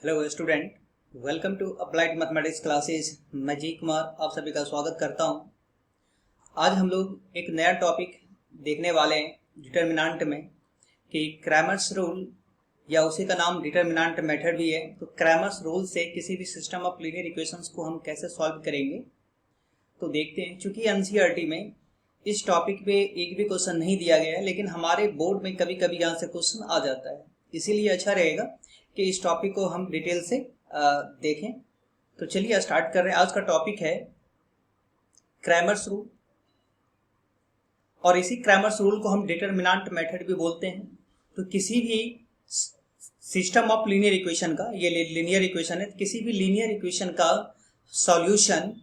Hello student, welcome to applied mathematics classes. मैं G Kumar आप सभी का स्वागत करता हूं। आज हम लोग एक नया टॉपिक देखने वाले हैं डिटर्मिनेंट में कि क्रैमर्स रूल या उसी का नाम डिटर्मिनेंट मेथड भी है। तो क्रैमर्स रूल से किसी भी सिस्टम ऑफ लीनियर इक्वेशंस को हम कैसे सॉल्व करेंगे तो देखते हैं। चूंकि एनसीईआरटी में इस टॉपिक पे एक भी क्वेश्चन नहीं दिया गया है, लेकिन हमारे बोर्ड में कभी कभी यहाँ से क्वेश्चन आ जाता है, इसीलिए अच्छा रहेगा कि इस टॉपिक को हम डिटेल से देखें। तो चलिए स्टार्ट कर रहे हैं। आज का टॉपिक है क्रैमर्स रूल, और इसी क्रैमर्स रूल को हम डिटर्मिनेंट मेथड भी बोलते हैं। तो किसी भी सिस्टम ऑफ लीनियर इक्वेशन का, ये लीनियर इक्वेशन है, किसी भी लीनियर इक्वेशन का सॉल्यूशन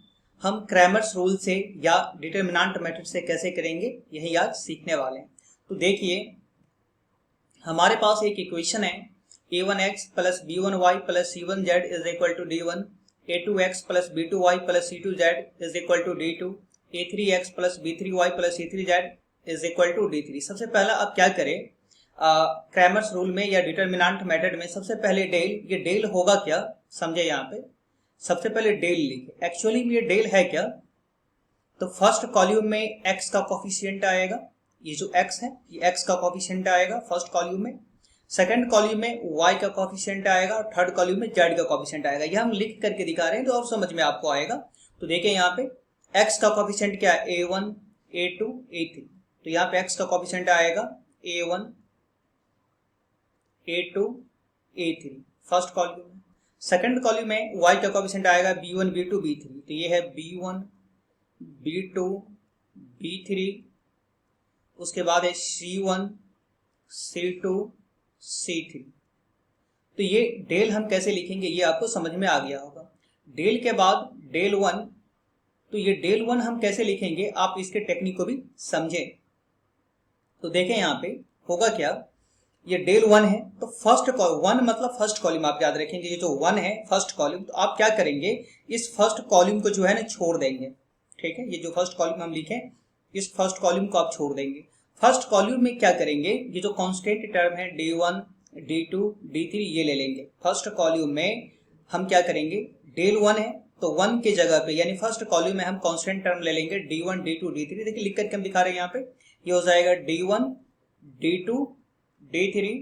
हम क्रैमर्स रूल से या डिटर्मिनेंट मेथड से कैसे करेंगे, यही आज सीखने वाले हैं। तो देखिए, हमारे पास एक इक्वेशन है a1x plus b1y plus c1z is equal to d1, a2x plus b2y plus c2z is equal to d2, a3x plus b3y plus c3z is equal to d3। सबसे पहला अब क्या करें, क्रैमर्स रूल में या डिटर्मिनेंट मेथड में सबसे पहले डेल, ये डेल होगा क्या समझे। यहाँ पे सबसे पहले डेल लिखे। एक्चुअली में ये डेल है क्या, तो फर्स्ट कॉलम में x का कोफिशिएंट आएगा, ये जो x है ये x का कोफिशिएंट आएगा फर्स्ट कॉलम में। सेकंड कॉलम में y का कोफिशिएंट आएगा और थर्ड कॉलम में z का कोफिशिएंट आएगा। ये हम लिख करके दिखा रहे हैं तो और समझ में आपको आएगा। तो देखें यहाँ पे x का कोफिशिएंट क्या है, a1 a2 a3। तो यहाँ पे x का कोफिशिएंट आएगा a1 a2 a3 first column में। सेकंड कॉलम में y का कोफिशिएंट आएगा b1 b2 b3। तो ये है b1 b2 b3, उसके बाद है c1 c2 c3। तो ये डेल हम कैसे लिखेंगे ये आपको समझ में आ गया होगा। डेल के बाद डेल वन, तो ये डेल वन हम कैसे लिखेंगे आप इसके टेक्निक को भी समझें। तो देखें यहाँ पे होगा क्या, ये डेल वन है तो फर्स्ट वन मतलब फर्स्ट कॉलम आप याद रखेंगे, ये जो वन है फर्स्ट कॉलम। तो आप क्या करेंगे, इस फर्स्ट कॉलम को जो है ना छोड़ देंगे, ठीक है। ये जो फर्स्ट कॉलम हम लिखें, इस फर्स्ट कॉलम को आप छोड़ देंगे। फर्स्ट कॉलम में क्या करेंगे, ये जो कांस्टेंट टर्म है d1 d2 d3 ये ले लेंगे। फर्स्ट कॉलम में हम क्या करेंगे, डेल वन है तो वन के जगह पे यानी फर्स्ट कॉलम में हम कांस्टेंट टर्म ले लेंगे d1 d2 d3। देखिए लिख करके हम दिखा रहे हैं यहाँ पे, ये हो जाएगा d1 d2 d3।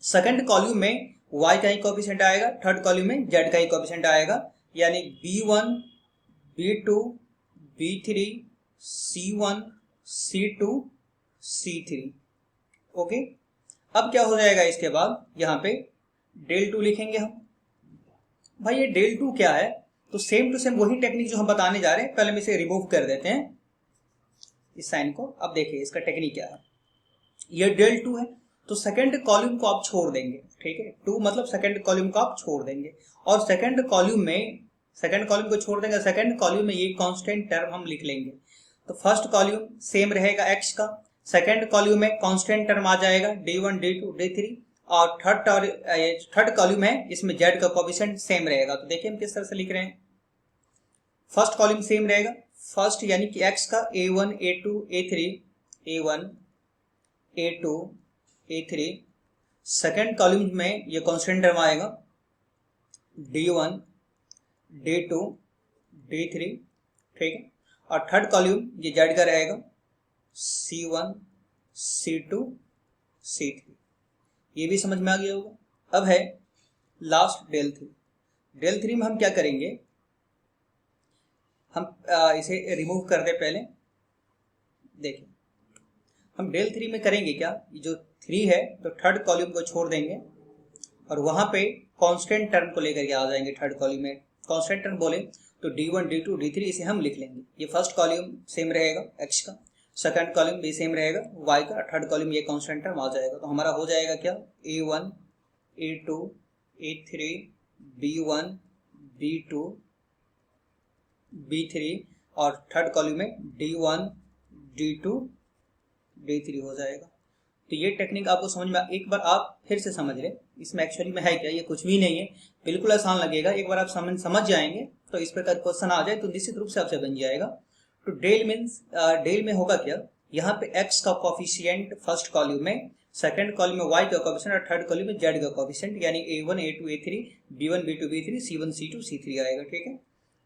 Second column में y का ही कोफिशिएंट आएगा, थर्ड कॉलम में z का ही कोफिशिएंट आएगा, यानी b1 b2 b3 c1 c2 c3। Okay, अब क्या हो जाएगा, इसके बाद यहाँ पे डेल टू लिखेंगे हम। भाई ये डेल टू क्या है, तो सेम टू सेम वही टेक्निक जो हम बताने जा रहे हैं। पहले हम इसे रिमूव कर देते हैं इस साइन को। अब देखिए इसका टेक्निक क्या है, ये डेल टू है तो सेकंड कॉलम को आप छोड़ देंगे, ठीक है। टू मतलब सेकंड कॉलम को आप छोड़ देंगे और सेकंड कॉलम को छोड़ देंगे। सेकंड कॉलम में ये कांस्टेंट टर्म हम लिख लेंगे। तो फर्स्ट कॉलम सेम रहेगा x का, सेकंड कॉलम में कांस्टेंट टर्म आ जाएगा d1 d2 d3, और थर्ड कॉलम है इसमें z का कोफिशिएंट सेम रहेगा। तो देखिए हम किस तरह से लिख रहे हैं, फर्स्ट कॉलम सेम रहेगा, फर्स्ट यानी कि x का a1 a2 a3 a1 a2 a3। Second column में ये कांस्टेंट टर्म आएगा d1 d2 d3, ठीक है। और थर्ड कॉलम ये z का रहेगा c1 c2 c3। ये भी समझ में आ गया होगा। अब है last del three. Del three में हम क्या करेंगे, हम इसे रिमूव कर दे पहले। देखिए हम डेल थ्री में करेंगे क्या, ये जो थ्री है तो थर्ड कॉलम को छोड़ देंगे और वहां पे कांस्टेंट टर्म को लेकर के आ जाएंगे। थर्ड कॉलम में कांस्टेंट टर्म बोले तो d1 d2 d3 इसे हम लिख लेंगे। ये फर्स्ट कॉलम सेम रहेगा x का, सेकंड कॉलम भी सेम रहेगा y का, थर्ड कॉलम ये कांस्टेंट टर्म आ जाएगा। तो हमारा हो जाएगा क्या, a1 a2 a3 b1 b2 b3 और थर्ड कॉलम में d1 d2 d3 हो जाएगा। तो ये टेक्निक आपको समझ में, एक बार आप फिर से समझ लें इसमें एक्चुअली में है क्या, ये कुछ भी नहीं है, बिल्कुल आसान लगेगा। एक बार आप समझ जाएंगे तो इस प्रकार क्वेश्चन आ जाए तो निश्चित रूप से आपसे बन जाएगा। तो डेल मीन्स डेल में होगा क्या, यहाँ पे x का कोफिशिएंट फर्स्ट कॉलम में सेकंड कॉलम में y का कोएफिशिएंट और थर्ड कॉलम में z का कोएफिशिएंट, यानी a1 a2 a3 b1 b2 b3 c1 c2 c3 आएगा। ठीक है,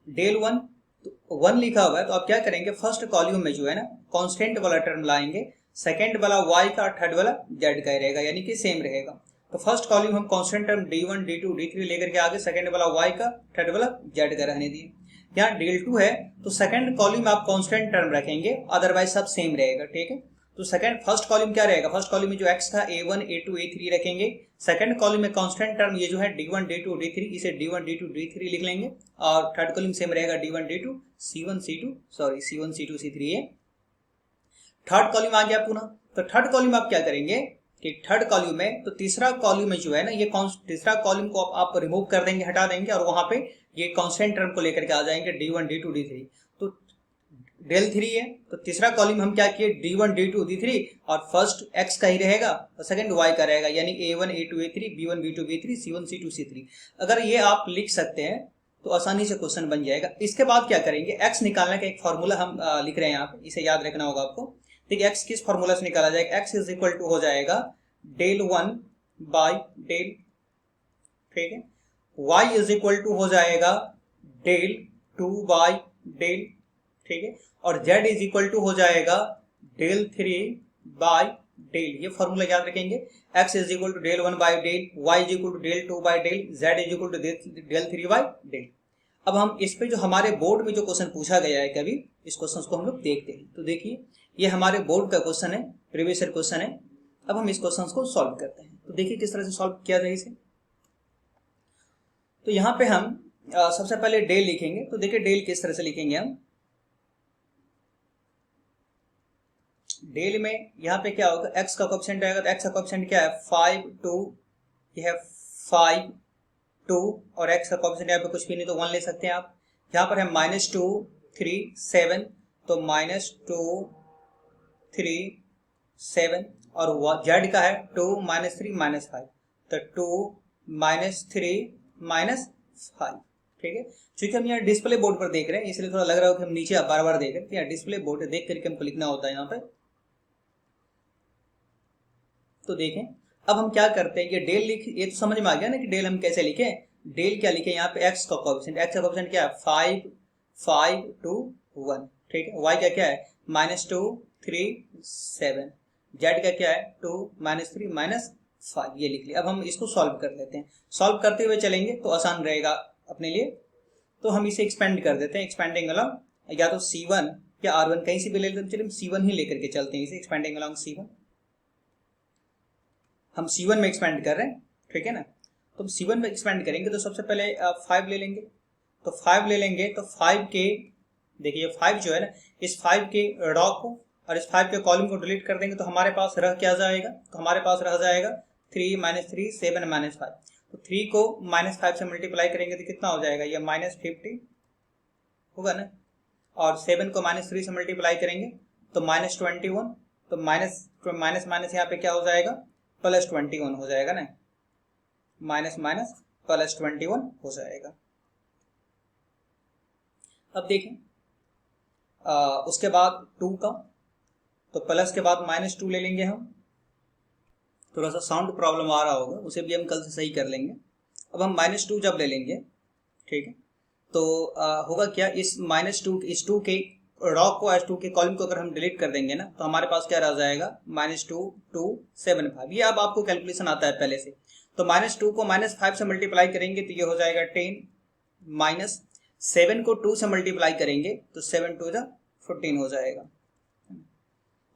डेल 1 तो 1 लिखा हुआ है, तो आप क्या करेंगे, फर्स्ट कॉलम में जो है ना कांस्टेंट वाला टर्म लाएंगे, सेकंड वाला y का और थर्ड वाला z का ही रहेगा, यानी कि सेम रहेगा। तो फर्स्ट कॉलम हम constant term d1 d2 d3 लेकर के आगे सेकंड वाला y का, थर्ड वाला z का रहने दिए। यहाँ डेल 2 है तो सेकंड कॉलम में आप कांस्टेंट टर्म रखेंगे, अदरवाइज सब सेम रहेगा। ठीक है, तो सेकंड फर्स्ट कॉलम क्या रहेगा, फर्स्ट कॉलम में जो x था a1 a2 a3 रखेंगे, सेकंड कॉलम में कांस्टेंट टर्म ये जो है d1 d2 d3, इसे d1 d2 d3 लिख लेंगे, और थर्ड कॉलम सेम रहेगा d1 d2 c1 c2 c1 c2 c3 है। थर्ड कॉलम आ गया पुनः, तो थर्ड कॉलम आप क्या करेंगे कि थर्ड कॉलम में, तो तीसरा कॉलम में जो है ना ये तीसरा कॉलम को आप रिमूव कर देंगे, हटा देंगे, और वहां पे ये कांस्टेंट टर्म को लेकर के आ जाएंगे d1 d2 d3, तो डेल 3 है, तो तीसरा कॉलम हम क्या किए d1 d2 d3, और फर्स्ट x का ही रहेगा और सेकंड y का रहेगा, यानी a1 a2 a3 b1 b2 b3 c1 c2 c3। अगर ये आप लिख सकते हैं तो आसानी से क्वेश्चन बन जाएगा। इसके बाद क्या करेंगे, x निकालने का एक फॉर्मूला हम लिख रहे हैं यहाँ पे, इसे याद रखना होगा आपको। देखिए x किस फॉर्मूला से निकाला जाएगा, x इज इक्वल टू हो जाएगा डेल 1 बाई डेल, ठीक है, y इज इक्वल टू हो जाएगा डेल 2 बाई डेल, ठीक है, और z इज इक्वल टू हो जाएगा डेल 3 बाई डेल। ये फॉर्मूला याद रखेंगे, x is equal to del 1 by del, y is equal to del 2 by del, z is equal to del 3 by del. अब हम इस पे जो हमारे बोर्ड में जो क्वेश्चन पूछा गया है कभी, इस क्वेश्चन को हम लोग देखते हैं। तो देखिए ये हमारे बोर्ड का क्वेश्चन है, प्रीवियस ईयर क्वेश्चन है। अब हम इस क्वेश्चन को सॉल्व करते हैं। तो देखिए किस तरह से सॉल्व किया जाए इसे। तो यहाँ पे हम सबसे पहले डेल लिखेंगे। तो देखिए डेल किस तरह से लिखेंगे हम, डेल में यहाँ पे क्या होगा, x का कोएफिशिएंट आएगा, तो x का कोएफिशिएंट क्या है 5 2, ये है 5 2, और x का कोएफिशिएंट यहाँ पे कुछ भी नहीं तो 1 ले सकते हैं आप। यहाँ पर है -2 3 7, तो -2 3 7, और z का है 2 -3 -5, तो 2 -3 -5, ठीक है। क्योंकि हम यहाँ डिस्प्ले बोर्ड पर देख रहे हैं इसलिए थोड़ा लग रहा है कि हम नीचे बार बार देख रहे हैं, यहाँ डिस्प्ले बोर्ड देख करके हमको लिखना होता है यहाँ पे। तो देखें अब हम क्या करते हैं, ये डेल लिख, ये तो समझ में आ गया ना कि डेल हम कैसे लिखें। डेल क्या लिखे यहाँ पे, x का कोएफिशिएंट क्या है 5 5 2 1, ठीक है। y का क्या है -2 3 7, z का क्या है 2 -3 -5, ये लिख लिया। अब हम इसको सॉल्व कर लेते हैं। सॉल्व करते हुए चलेंगे तो आसान रहेगा अपने लिए। तो हम इसे एक्सपेंड कर देते हैं, एक्सपेंडिंग अलॉन्ग, या तो C1 या R1 कहीं से भी ले लेते हैं, चलिए हम C1 ही लेकर के चलते हैं इसे, एक्सपेंडिंग अलॉन्ग C1। हम C1 में एक्सपेंड कर रहे हैं, ठीक है ना। तो हम C1 में एक्सपेंड करेंगे तो सबसे पहले 5 ले लेंगे। तो 5 ले लेंगे तो 5 के, देखिए 5 जो है ना, इस 5 के रॉ को और इस 5 के कॉलम को डिलीट कर देंगे तो हमारे पास रह क्या जाएगा, तो हमारे पास रह जाएगा 3 -3 7 -5। तो 3 को -5 से मल्टीप्लाई करेंगे तो कितना हो जाएगा, ये -50 होगा ना, और 7 को -3 से मल्टीप्लाई करेंगे तो -21, तो माइनस यहाँ पे क्या हो जाएगा +21 हो जाएगा ना, माइनस +21 हो जाएगा। अब देखें उसके बाद 2 का, तो प्लस के बाद -2 ले लेंगे हम। थोड़ा सा साउंड प्रॉब्लम आ रहा होगा, उसे भी हम कल से सही कर लेंगे। अब हम -2 जब ले लेंगे, ठीक है, तो होगा क्या, इस -2 इस 2 के रॉ को और 2 के कॉलम को अगर हम डिलीट कर देंगे ना तो हमारे पास क्या रह जाएगा -2 2 7 5। ये अब आपको कैलकुलेशन आता है पहले से। तो -2 को -5 से मल्टीप्लाई करेंगे तो ये हो जाएगा 10, माइनस 7 को 2 से मल्टीप्लाई करेंगे तो 7 2 14 हो जाएगा।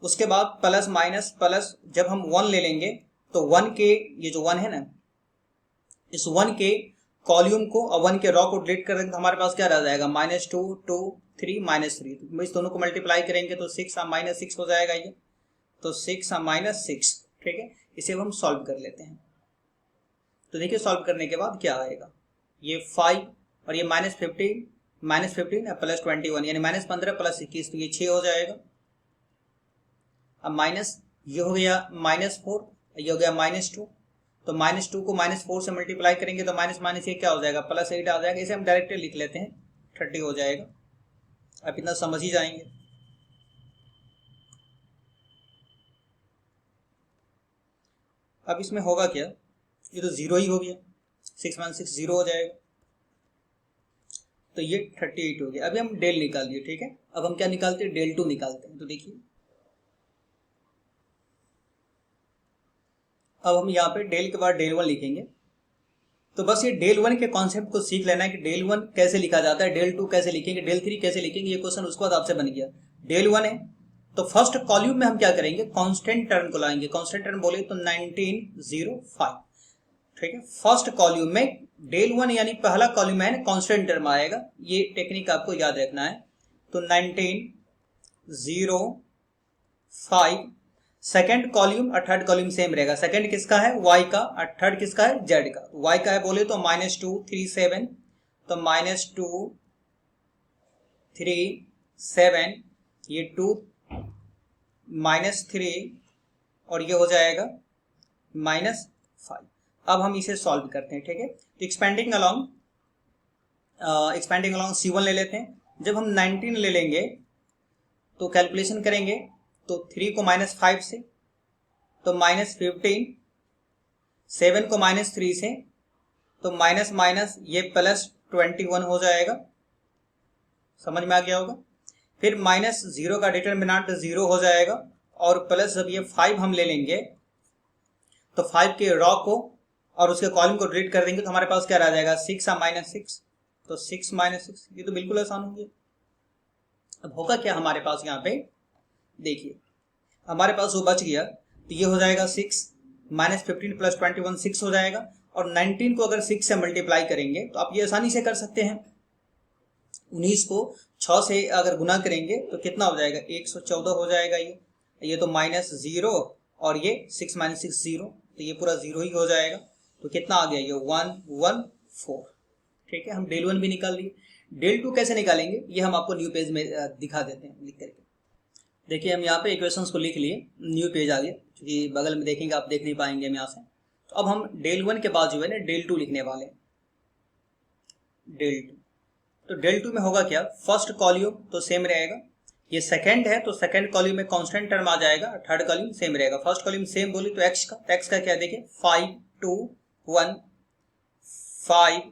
उसके बाद प्लस माइनस प्लस, जब हम 1 ले लेंगे तो 1 के, ये जो 1 है ना, इस 1 के कॉलम को और 1 के रॉ को डिलीट कर देंगे तो हमारे पास क्या रह जाएगा -2 2 3 -3। तो इस दोनों को मल्टीप्लाई करेंगे तो 6 -6 हो जाएगा ये, तो 6 -6, ठीक है। इसे हम सॉल्व कर लेते हैं। तो देखिए सॉल्व करने के बाद क्या आएगा, ये 5 और ये -15 +21 यानी -15 +21, तो ये 6 हो जाएगा। अब माइनस ये हो गया -4, ये हो गया -2, तो -2 को -4 से मल्टीप्लाई करेंगे तो माइनस ये क्या हो जाएगा +8 आ जाएगा। इसे हम डायरेक्टली लिख लेते हैं, 30 हो जाएगा। आप इतना समझ ही जाएंगे। अब इसमें होगा क्या, ये तो 0 ही हो गया, 6 - 6 0 हो जाएगा, तो ये 38 हो गया। अभी हम डेल निकाल लिए, ठीक है। अब हम क्या निकालते हैं, del 2 निकालते हैं। तो देखिए अब हम यहाँ पे डेल के बाद del 1 लिखेंगे। तो बस ये del 1 के कॉन्सेप्ट को सीख लेना है कि del 1 कैसे लिखा जाता है, del 2 कैसे लिखेंगे, del 3 कैसे लिखेंगे। ये क्वेश्चन उसके बाद आपसे बन गया। del 1 है तो फर्स्ट कॉल्यूम में हम क्या करेंगे, कांस्टेंट टर्म को लाएंगे। कांस्टेंट टर्म बोले तो 1905, ठीक है। फर्स्ट कॉल्यूम में del 1 यानी पहला कॉल्यूम है कांस्टेंट टर्म आएगा, ये टेक्निक आपको याद रखना है। तो 1905 सेकेंड कॉल्यूम और थर्ड कॉल्यूम सेम रहेगा। सेकेंड किसका है, y का, और थर्ड किसका है, z का। y का है बोले तो -237, तो -237, ये 2 -3 और ये हो जाएगा -5। अब हम इसे सॉल्व करते हैं, ठीक है। तो एक्सपेंडिंग अलॉन्ग C1 ले लेते हैं। जब हम 19 ले लेंगे तो कैलकुलेशन करेंगे तो 3 को -5 से तो -15, 7 को -3 से तो माइनस माइनस ये +21 हो जाएगा, समझ में आ गया होगा। फिर -0 का डिटरमिनेंट 0 हो जाएगा, और प्लस जब ये 5 हम ले लेंगे तो 5 के रॉ को और उसके कॉलम को डिलीट कर देंगे तो हमारे पास क्या रह जाएगा, 6 -6, तो 6 - 6, ये तो बिल्कुल आसान हो गया। अब होगा क्या हमारे पास, यहाँ पे देखिए हमारे पास वो बच गया, तो ये हो जाएगा 6 -15 + 21 6 हो जाएगा। और 19 को अगर 6 से मल्टीप्लाई करेंगे तो आप ये आसानी से कर सकते हैं। 19 को 6 से अगर गुना करेंगे तो कितना हो जाएगा, 114 हो जाएगा। ये तो -0 और ये 6 - 6 0, तो ये पूरा 0 ही हो जाएगा। तो कितना आ गया, ये 114, ठीक है। हम del 1 भी निकाल लिए। del 2 कैसे निकालेंगे ये हम आपको न्यू पेज में दिखा देते हैं लिख करके। देखिए हम यहाँ पे इक्वेशंस को लिख लिए, न्यू पेज आ गया, क्योंकि बगल में देखेंगे आप देख नहीं पाएंगे हम यहाँ से। तो अब हम del 1 के बाद जो है ना del 2 लिखने वाले हैं, del 2। तो del 2 में होगा क्या, फर्स्ट कॉल्यूम तो सेम रहेगा, ये सेकंड है तो सेकंड कॉल्यूम में कांस्टेंट टर्म आ जाएगा, थर्ड कॉल्यूम सेम रहेगा। फर्स्ट कॉल्यूम सेम बोली तो x का क्या देखिए 5 2 1, 5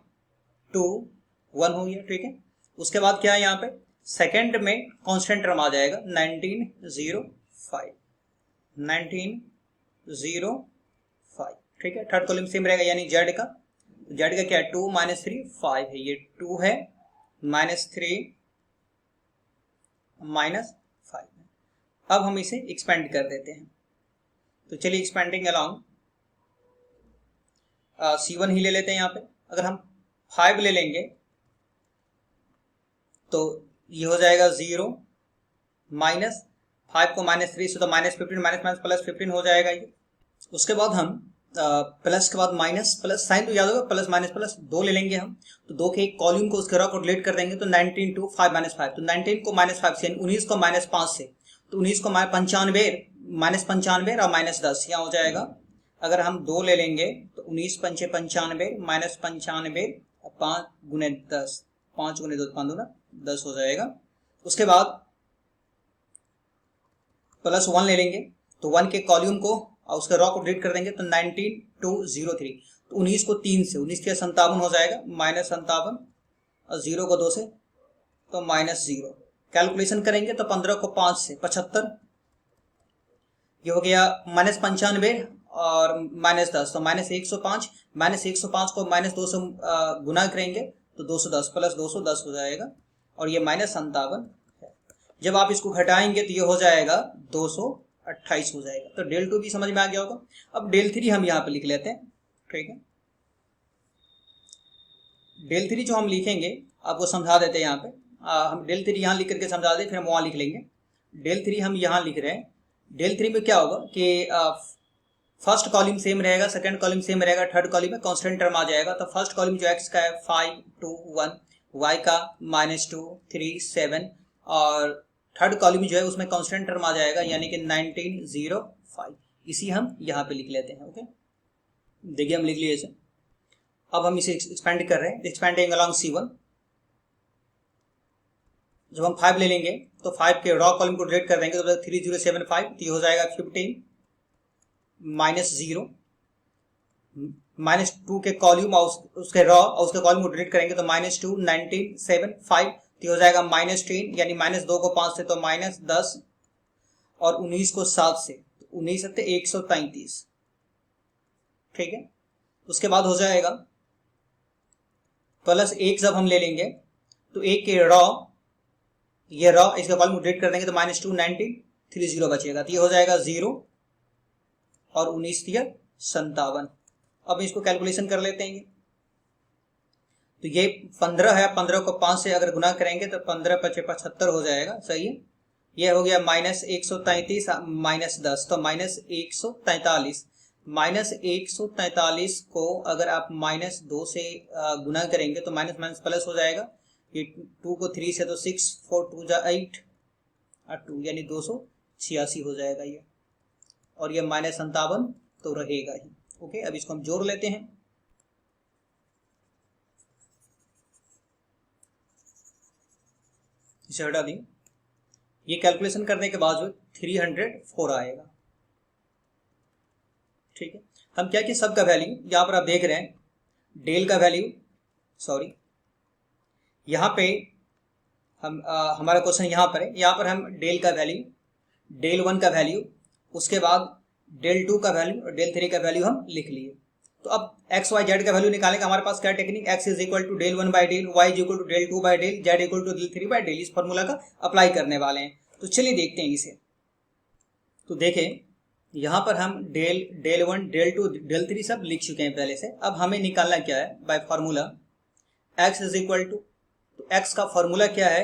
2 1 हो गया, ठीक है। उसके बाद क्या है यहाँ पे, सेकंड में कांस्टेंट टर्म आ जाएगा 1905, 1905, ठीक है। थर्ड कॉलम सेम रहेगा यानी z का क्या है 2 - 3 5 है, ये 2 है, -3 -5 है। अब हम इसे एक्सपेंड कर देते हैं। तो चलिए एक्सपेंडिंग अलॉन्ग C1 ही ले लेते हैं। यहाँ पे अगर हम 5 ले लेंगे तो ये हो जाएगा 0, -5 को -3 से तो -15 -+ हो जाएगा ये। उसके बाद हम प्लस के बाद माइनस, प्लस साइन तो याद होगा, प्लस माइनस प्लस 2 ले लेंगे हम, तो 2 के एक कॉलम को उसके रॉ को डिलीट कर देंगे तो 19 2 5 -5, तो 19 को -5 से 19 को -5 से तो 19 को -95 -95 और -10 यहाँ हो जाएगा। अगर हम 2 ले लेंगे तो 19 पंचे 95 -95 और 5 गुने 10, 5 गुने 2 5 दूना 10 हो जाएगा। उसके बाद +1 ले लेंगे तो 1 के कॉलम को और उसके रॉ को डिलीट कर देंगे तो 19203, तो 19 को 3 से 19 के 57 हो जाएगा, -57 और 0 को 2 से तो -0। कैलकुलेशन करेंगे तो 15 को 5 से 75, ये हो गया -95 और -10 तो -105, -105 को -2 से गुना करेंगे तो 210 + 210 हो जाएगा, और ये -57 है। जब आप इसको घटाएंगे तो ये हो जाएगा 228 हो जाएगा। तो del 2 भी समझ में आ गया होगा। अब del 3 हम यहाँ पे लिख लेते हैं, ठीक है। del 3 जो हम लिखेंगे आपको समझा देते हैं यहाँ पे, हम del 3 यहाँ लिख करके समझा दें, फिर हम वहाँ लिख लेंगे। del 3 हम यहाँ लिख रहे हैं। del 3 में क्या होगा कि फर्स्ट कॉलम सेम रहेगा, सेकंड कॉलम सेम रहेगा, थर्ड कॉलम में कांस्टेंट टर्म आ जाएगा। तो फर्स्ट कॉलम जो x का है 5 2 1, y का -2 3 7, और थर्ड कॉलम जो है उसमें कांस्टेंट टर्म आ जाएगा यानी कि 1905। इसी हम यहाँ पे लिख लेते हैं, ओके। देखिए हम लिख लिए इसे। अब हम इसे एक्सपेंड कर रहे हैं, एक्सपेंडिंग अलॉन्ग C1। जब हम 5 ले लेंगे तो 5 के रॉ कॉलम को डिलीट कर देंगे तो 3075, तो ये हो जाएगा 15 -0, -2 के कॉल्यूम और उसके रॉ और उसके कॉल्यूम को डिलीट करेंगे तो -2 19 7 5 तो हो जाएगा -10 यानी -2 को 5 से तो -10 और 19 को 7 से, 19 सत्ते 133। ठीक है, उसके बाद हो जाएगा +1 जब हम ले लेंगे तो 1 के रॉ, ये रॉ इसका कॉलम डिलीट कर देंगे तो -2 19 30 बचेगा, तो ये हो जाएगा 0 और 19 तिया 57। अब इसको कैलकुलेशन कर लेते हैं। तो ये 15 है, 15 को 5 से अगर गुना करेंगे तो 15 × 75 हो जाएगा, सही है। ये हो गया -133 -10 तो -143। -143 को अगर आप -2 से गुना करेंगे तो माइनस माइनस प्लस हो जाएगा। ये 2 को 3 से तो 6 4 2 जा 8 और 2 यानी 286 हो जाएगा ये, और ये -57 तो रहेगा ही। ओके, अब इसको हम जोड़ लेते हैं। इसे हटा दें। ये कैलकुलेशन करने के बाद 304 आएगा। ठीक है, हम क्या कि सब का वैल्यू यहाँ पर आप देख रहे हैं, डेल का वैल्यू, सॉरी यहाँ पे हम हमारा क्वेश्चन यहाँ पर है, यहाँ पर हम डेल का वैल्यू, डेल 1 का वैल्यू, उसके बाद डेल 2 का वैल्यू और डेल 3 का वैल्यू हम लिख लिए। तो अब एक्स वाई जेड का वैल्यू निकालने का हमारे पास क्या technique, x is equal to del 1 by del, y is equal to del 2 by del, z equal to del 3 by del, इस फॉर्मूला का अप्लाई करने वाले हैं। तो चलिए देखते हैं इसे। तो देखें यहाँ पर हम डेल 1 डेल 2 डेल 3 सब लिख चुके हैं पहले से। अब हमें निकालना क्या है, by formula x is equal to, तो x का फॉर्मूला क्या है,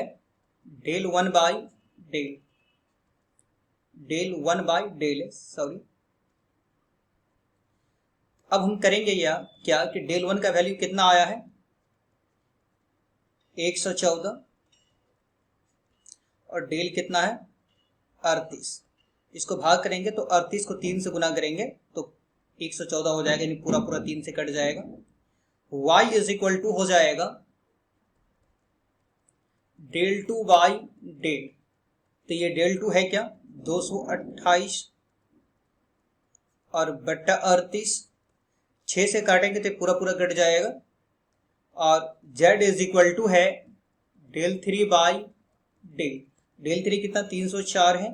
del 1 by del, del 1 by del है, सॉरी। अब हम करेंगे क्या कि डेल 1 का वैल्यू कितना आया है 114 और डेल कितना है 38। इसको भाग करेंगे तो 38 को 3 से गुना करेंगे तो 114 हो जाएगा, यानी पूरा पूरा 3 से कट जाएगा। y इज इक्वल टू हो जाएगा डेल 2 बाई डेल, तो ये डेल 2 है क्या 228 और बट्टा 38, 6 से काटेंगे तो पूरा पूरा कट जाएगा। और z इज इक्वल टू है डेल 3 बाई डेल, डेल 3 कितना 304 है,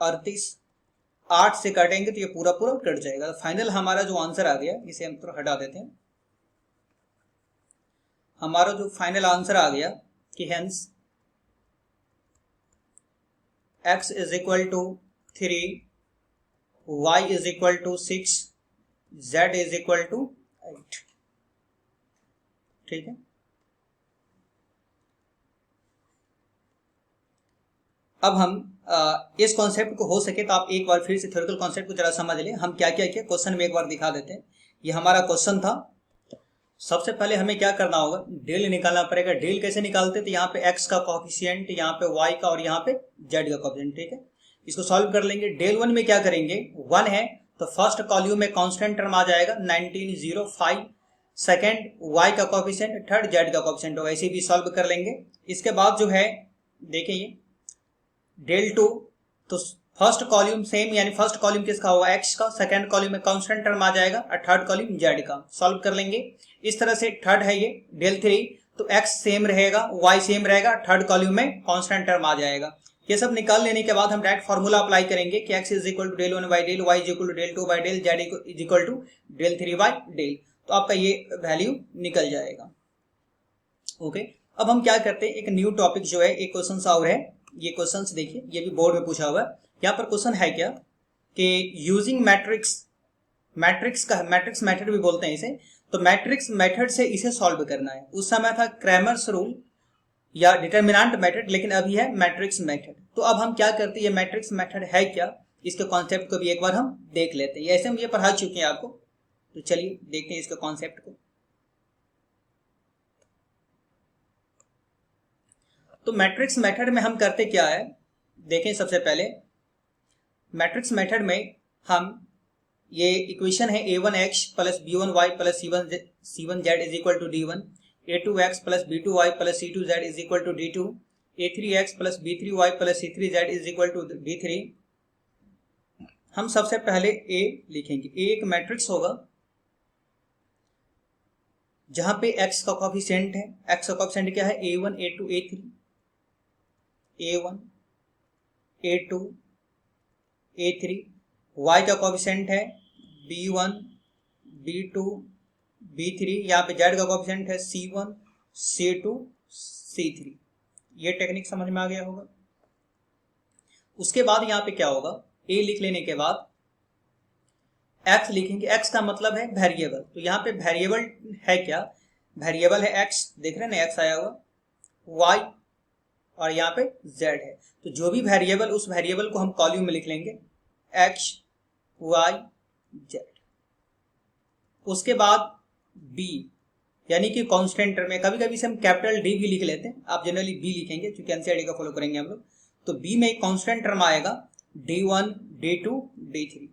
38, 8 से काटेंगे तो ये पूरा पूरा कट जाएगा। तो फाइनल हमारा जो आंसर आ गया, इसे हम थोड़ा हटा देते हैं। हमारा जो फाइनल आंसर आ गया कि hence x is equal to 3, y is equal to 6, z is equal to 8। ठीक है, अब हम इस कॉन्सेप्ट को हो सके तो आप एक बार फिर से थ्योरेटिकल कॉन्सेप्ट को जरा समझ लें। हम क्या क्या किया क्वेश्चन में एक बार दिखा देते हैं। ये हमारा क्वेश्चन था। सबसे पहले हमें क्या करना होगा, डेल निकालना पड़ेगा। डेल कैसे निकालते, तो यहाँ पे x का कोएफिशिएंट, यहाँ पे y का और यहाँ पे z का कोएफिशिएंट। ठीक है, इसको सॉल्व कर लेंगे। डेल 1 में क्या करेंगे, 1 है तो फर्स्ट कॉल्यूम में कांस्टेंट टर्म आ जाएगा 1905, सेकंड y का कोएफिशिएंट, थर्ड z का कोएफिशिएंट होगा। इसे भी सॉल्व कर लेंगे। इसके बाद जो है देखिए ये डेल 2, तो फर्स्ट कॉल्यूम सेम, यानी फर्स्ट कॉल्यूम किसका होगा x का, सेकंड कॉल्यूम में कांस्टेंट टर्म आ जाएगा और थर्ड कॉल्यूम z का। सॉल्व कर लेंगे इस तरह से। थर्ड है ये डेल 3, तो x सेम रहेगा, y सेम रहेगा, थर्ड कॉल्यूम में कांस्टेंट टर्म आ जाएगा। ये सब निकाल लेने के बाद हम डायरेक्ट फार्मूला अप्लाई करेंगे कि x is equal to del 1 by del, y is equal to del 2 by del, z is equal to del 3 by del. तो आपका ये वैल्यू निकल जाएगा। ओके, अब हम क्या करते हैं, एक न्यू टॉपिक जो है, एक क्वेश्चन और है। ये क्वेश्चंस देखिए, ये भी बोर्ड में पूछा हुआ है। यहाँ पर क्वेश्चन है क्या कि यूजिंग मैट्रिक्स, मैट्रिक्स का मैट्रिक्स मेथड भी बोलते हैं इसे, तो मैट्रिक्स मेथड से इसे सॉल्व करना है। उस समय था क्रैमर्स रूल या डिटरमिनेंट मेथड, लेकिन अभी है मैट्रिक्स मेथड। तो अब हम क्या करते हैं, ये मैट्रिक्स मेथड है क्या, इसके कॉन्सेप्ट को भी एक बार हम देख लेते हैं। ऐसे हम ये पढ़ा चुके हैं आपको, तो चलिए देखते हैं इसके कॉन्सेप्ट को। तो मैट्रिक्स मेथड में हम करते क्या है, देखें। सबसे पहले मैट्रिक्स मेथड में हम ये इक्वेशन है a1x plus b1y plus c1z is equal to d1, a2x plus b2y plus c2z is equal to d2, a3x plus b3y plus c3z is equal to d3, हम सबसे पहले ए लिखेंगे। ए एक मैट्रिक्स होगा जहां पे एक्स का कोफिशिएंट है। एक्स का कोफिशिएंट क्या है? A1 A2 A3, A1 A2 A3। y का कोफिशिएंट है B1 B2 B3। यहाँ पे z का कोफिशिएंट है C1 C2 C3। ये टेक्निक समझ में आ गया होगा। उसके बाद यहाँ पे क्या होगा, a लिख लेने के बाद x लिखेंगे। x का मतलब है वेरिएबल, तो यहाँ पे वेरिएबल है क्या? वेरिएबल है x, देख रहे हैं ना x आया हुआ, y और यहाँ पे z है। तो जो भी वेरिएबल, उस वेरिएबल को हम कॉलम में लिख लेंगे x y z। उसके बाद b यानी कि कांस्टेंट टर्म में, कभी कभी से हम कैपिटल डी भी लिख लेते हैं, आप जनरली बी लिखेंगे क्योंकि एनसीईआरटी का फॉलो करेंगे हम लोग। तो बी में एक कांस्टेंट टर्म आएगा d1 d2 d3,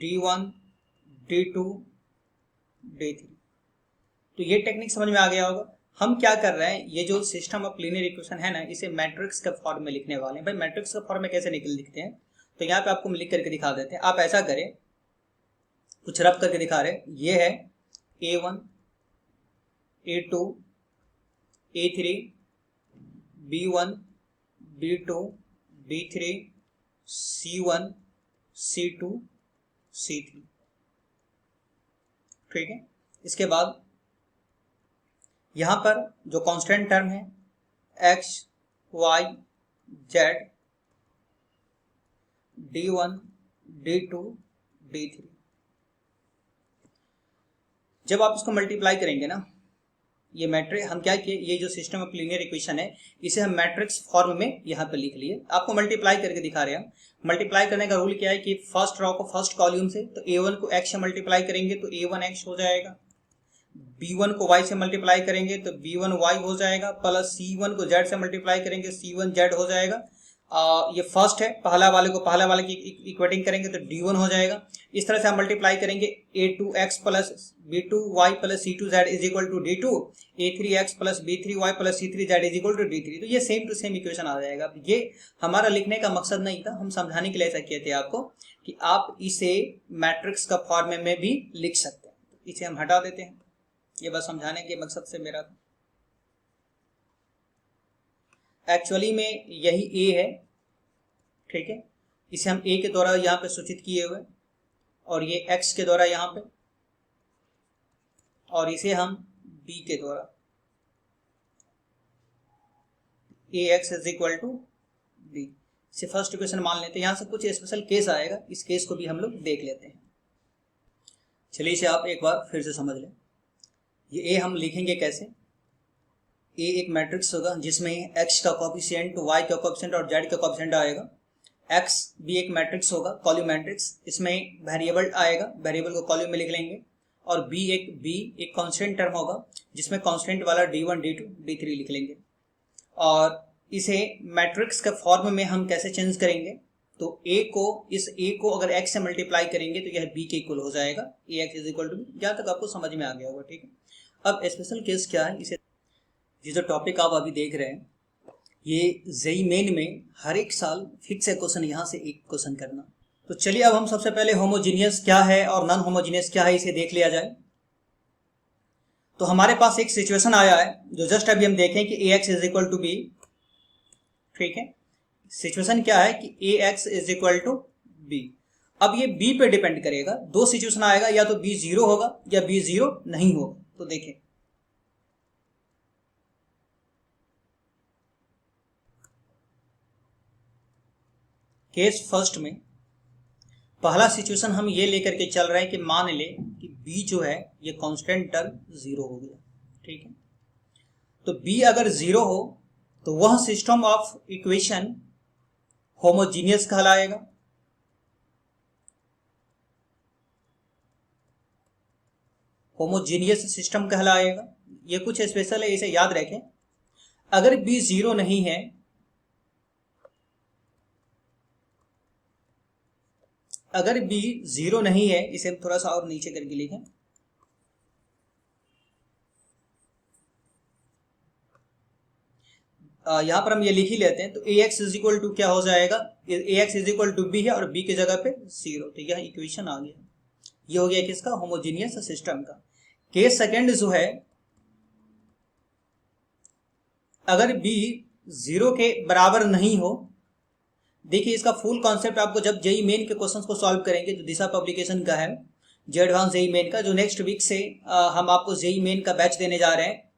d1 d2 d3। तो ये टेक्निक समझ में आ गया होगा। हम क्या कर रहे हैं, ये जो सिस्टम ऑफ लीनियर इक्वेशन है ना, इसे मैट्रिक्स के फॉर्म में लिखने वाले हैं। भाई मैट्रिक्स के फॉर्म में कैसे लिखते हैं, तो यहाँ पे आपको लिख करके दिखा देते हैं। आप ऐसा करें, कुछ रब करके दिखा रहे हैं। ये है A1 A2 A3 B1 B2 B3 C1 C2 C3, ठीक है। इसके बाद यहां पर जो कांस्टेंट टर्म है x y z d1 d2 d3, जब आप इसको मल्टीप्लाई करेंगे ना, ये मैट्रिक्स हम क्या किए, ये जो सिस्टम ऑफ लीनियर इक्वेशन है इसे हम मैट्रिक्स फॉर्म में यहाँ पे लिख लिए। आपको मल्टीप्लाई करके दिखा रहे हैं हम। मल्टीप्लाई करने का रूल क्या है कि फर्स्ट रो को फर्स्ट कॉलम से, तो A1 को x से मल्टीप्लाई करेंगे तो A1x हो जाएगा, B1 को y से मल्टीप्लाई करेंगे तो B1y हो जाएगा, प्लस C1 को z से मल्टीप्लाई करेंगे C1z हो जाएगा। ये फर्स्ट है, पहला वाले की इक्वेटिंग करेंगे तो D1 हो जाएगा। इस तरह से हम मल्टीप्लाई करेंगे A2x plus B2y plus C2z is equal to D2, A3x plus B3y plus C3z is equal to D3। तो ये सेम टू सेम इक्वेशन आ जाएगा। ये हमारा लिखने का मकसद नहीं था, हम समझाने के लिए ऐसा किए थे आपको कि आप इसे मैट्रिक्स का फॉर्म में भी लिख सकते हैं। इसे हम हटा देते हैं, ये बस समझाने के मकसद से मेरा था। एक्चुअली में यही a है, ठीक है। इसे हम a के द्वारा यहाँ पे सूचित किए हुए, और ये x के द्वारा यहाँ पे, और इसे हम b के द्वारा, ax is equal to b, इसे फर्स्ट इक्वेशन मान लेते हैं। यहाँ से कुछ स्पेशल केस आएगा, इस केस को भी हम लोग देख लेते हैं। चलिए इसे आप एक बार फिर से समझ लें। ये a हम लिखेंगे कैसे, a एक मैट्रिक्स होगा जिसमें x का कोफिशिएंट, y का कोफिशिएंट और z का कोफिशिएंट आएगा। x भी एक मैट्रिक्स होगा, कॉलम मैट्रिक्स, इसमें वेरिएबल आएगा, वेरिएबल को कॉलम में लिख लेंगे। और b एक कांस्टेंट टर्म होगा जिसमें कांस्टेंट वाला d1 d2 d3 लिख लेंगे। और इसे मैट्रिक्स के फॉर्म में हम कैसे चेंज करेंगे, तो इस a को अगर x से मल्टीप्लाई करेंगे तो यह b के इक्वल हो जाएगा, ax is equal to b। यहाँ तक आपको समझ में आ गया होगा, ठीक है। अब स्पेशल केस क्या है, इसे ये जो टॉपिक आप अभी देख रहे हैं, ये जेईई मेन में हर एक साल फिक्स है क्वेश्चन, यहाँ से एक क्वेश्चन करना। तो चलिए अब हम सबसे पहले होमोजीनियस क्या है और नॉन होमोजीनियस क्या है इसे देख लिया जाए। तो हमारे पास एक सिचुएशन आया है जो जस्ट अभी हम देखें कि ax is equal to b, ठीक है। सिचुएशन क्या है कि ax is equal to b। अब ये b पे डिपेंड करेगा, दो सिचुएशन आएगा, या तो b 0 होगा या b 0 नहीं होगा। तो देखें, केस फर्स्ट में पहला सिचुएशन हम ये लेकर के चल रहे हैं कि मान ले कि b जो है ये कांस्टेंट टर्म 0 हो गया, ठीक है। तो b अगर 0 हो तो वह सिस्टम ऑफ इक्वेशन होमोजीनियस कहलाएगा। होमोजीनियस सिस्टम कहलाएगा। ये कुछ स्पेशल है, इसे याद रखें। अगर b 0 नहीं है, अगर b 0 नहीं है, इसे थोड़ा सा और नीचे करके लिखें, यहाँ पर हम ये लिख ही लेते हैं, तो A X is equal to क्या हो जाएगा, A X is equal to B है और बी की जगह पे 0, तो यह इक्वेशन आ गया। ये हो गया किसका, होमोजीनियस सिस्टम का। केस सेकंड जो है, अगर बी 0 के बराबर नहीं हो, देखिए इसका फुल कॉन्सेप्ट आपको जब जेई मेन के क्वेश्चंस को सॉल्व करेंगे, जो दिशा पब्लिकेशन का है, जे एडवांस जेई मेन का, जो नेक्स्ट वीक से हम आपको जेई मेन का बैच देने जा रहे हैं,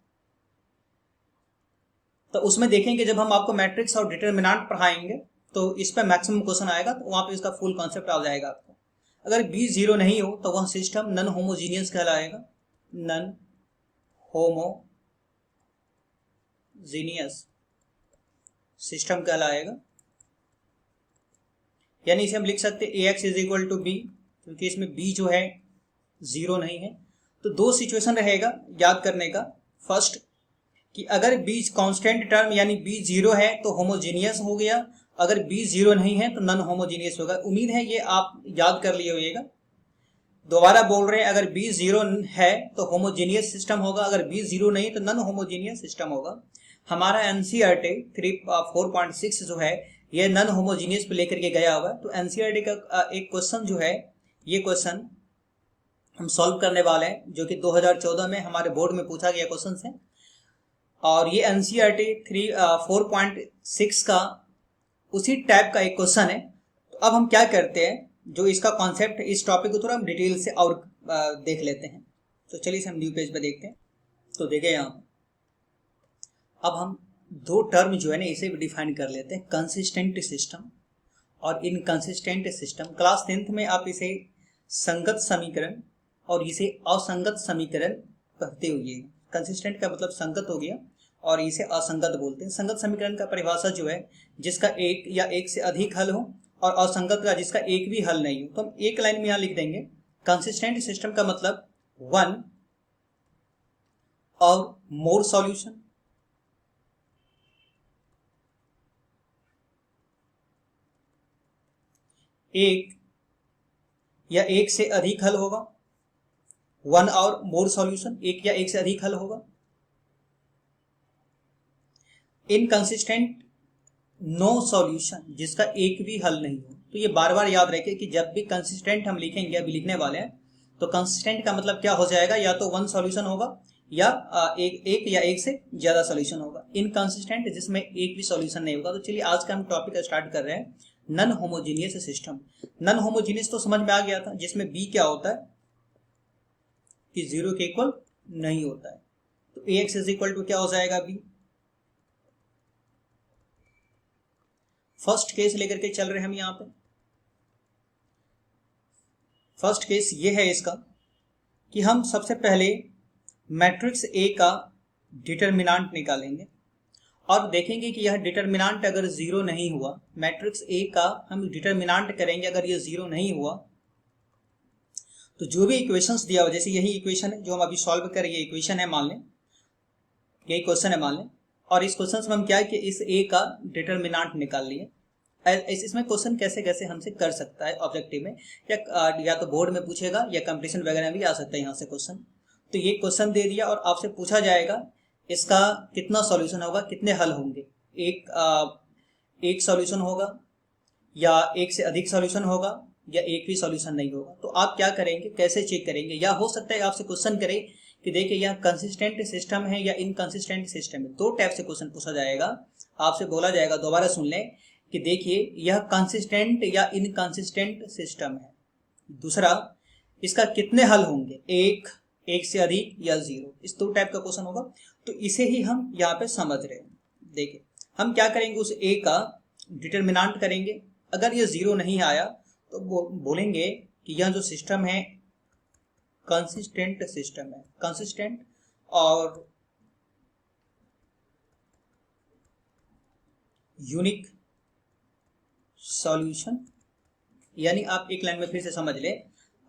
तो उसमें देखेंगे जब हम आपको मैट्रिक्स और डिटरमिनेंट पढ़ाएंगे तो इस पर मैक्सिमम क्वेश्चन आएगा, तो वहां पे इसका फुल कॉन्सेप्ट आ जाएगा आपको। अगर बी 0 नहीं हो तो वह सिस्टम नन होमोजीनियस कहलाएगा, नन होमोजीनियस सिस्टम कहलाएगा। यानी इसे हम लिख सकते हैं A X is equal to B, क्योंकि इसमें बी जो है 0 नहीं है। तो दो सिचुएशन रहेगा याद करने का। फर्स्ट कि अगर बी कांस्टेंट टर्म यानी बी 0 है तो होमोजीनियस हो गया, अगर बी 0 नहीं है तो नन होमोजीनियस होगा। उम्मीद है ये आप याद कर लिए होइएगा। दोबारा बोल रहे हैं, अगर बी 0 है तो होमोजीनियस सिस्टम होगा, अगर बी 0 नहीं तो नन होमोजीनियस सिस्टम होगा। हमारा एनसीईआरटी 4.6 जो है ये नन होमोजीनियस पे लेकर के गया हुआ है। तो एनसीईआरटी का एक क्वेश्चन जो है, ये क्वेश्चन हम सॉल्व करने वाले हैं, जो कि 2014 में हमारे बोर्ड में पूछा गया क्वेश्चन है, और ये एनसीईआरटी 4.6 का उसी टाइप का एक क्वेश्चन है। तो अब हम क्या करते हैं, जो इसका कॉन्सेप्ट है, इस टॉपिक को थोड़ा हम डिटेल से और देख लेते हैं। तो चलिए हम न्यू पेज पे देखते हैं। तो देखिए यहाँ अब हम दो टर्म जो है ना इसे डिफाइन कर लेते हैं, कंसिस्टेंट सिस्टम और इनकंसिस्टेंट सिस्टम। क्लास 10th में आप इसे संगत समीकरण और इसे असंगत समीकरण कहते हुए, कंसिस्टेंट का मतलब संगत हो गया और इसे असंगत बोलते हैं। संगत समीकरण का परिभाषा जो है, जिसका एक या एक से अधिक हल हो, और असंगत का जिसका एक भी हल नहीं हो। तो हम एक लाइन में यहां लिख देंगे, कंसिस्टेंट सिस्टम का मतलब वन और मोर सॉल्यूशन, एक या एक से अधिक हल होगा, वन और मोर सॉल्यूशन, एक या एक से अधिक हल होगा। इनकंसिस्टेंट नो सॉल्यूशन, जिसका एक भी हल नहीं हो। तो ये बार बार याद रखें कि जब भी कंसिस्टेंट हम लिखेंगे, अभी लिखने वाले हैं, तो कंसिस्टेंट का मतलब क्या हो जाएगा, या तो वन सॉल्यूशन होगा या एक या एक से ज्यादा सॉल्यूशन होगा। इनकंसिस्टेंट जिसमें एक भी सॉल्यूशन नहीं होगा। तो चलिए आज का हम टॉपिक स्टार्ट कर रहे हैं, non homogeneous system. Non homogeneous तो समझ में आ गया था, जिसमें बी क्या होता है कि 0 के इक्वल नहीं होता है। तो A X is equal to क्या हो जाएगा, बी। फर्स्ट केस लेकर के चल रहे हैं हम यहां पे। फर्स्ट केस ये है इसका कि हम सबसे पहले मैट्रिक्स ए का डिटरमिनेंट निकालेंगे और देखेंगे कि यह डिटरमिनेंट अगर 0 नहीं हुआ, मैट्रिक्स ए का हम डिटरमिनेंट करेंगे, अगर यह 0 नहीं हुआ तो जो भी इक्वेशंस दिया हुआ, जैसे यही इक्वेशन है जो हम अभी सॉल्व करें, ये इक्वेशन है मान लें, यही क्वेश्चन है मान लें, और इस क्वेश्चन में हम क्या है कि इस ए का डिटरमिनेंट निकाल लिए। इसमें क्वेश्चन कैसे कैसे हमसे कर सकता है ऑब्जेक्टिव में, या तो बोर्ड में पूछेगा या कंपटीशन वगैरह में भी आ सकता है यहाँ से क्वेश्चन। तो ये क्वेश्चन दे दिया और आपसे पूछा जाएगा इसका कितना सॉल्यूशन होगा, कितने हल होंगे, एक सॉल्यूशन होगा या एक से अधिक सॉल्यूशन होगा या एक भी सॉल्यूशन नहीं होगा। तो आप क्या करेंगे, कैसे चेक करेंगे, या हो सकता है आपसे क्वेश्चन करे कि देखिए यह कंसिस्टेंट सिस्टम है या इनकंसिस्टेंट सिस्टम है। दो टाइप से क्वेश्चन पूछा जाएगा, आपसे बोला जाएगा, दोबारा सुन लें कि देखिए यह कंसिस्टेंट या इनकंसिस्टेंट सिस्टम है। दूसरा, इसका कितने हल होंगे, एक से अधिक या 0, इस दो टाइप का क्वेश्चन होगा। तो इसे ही हम यहाँ पे समझ रहे हैं। देखिए हम क्या करेंगे, उस ए का डिटरमिनेंट करेंगे, अगर ये 0 नहीं आया तो बोलेंगे कि यह जो सिस्टम है कंसिस्टेंट सिस्टम है, कंसिस्टेंट और यूनिक सॉल्यूशन। यानी आप एक लाइन में फिर से समझ ले,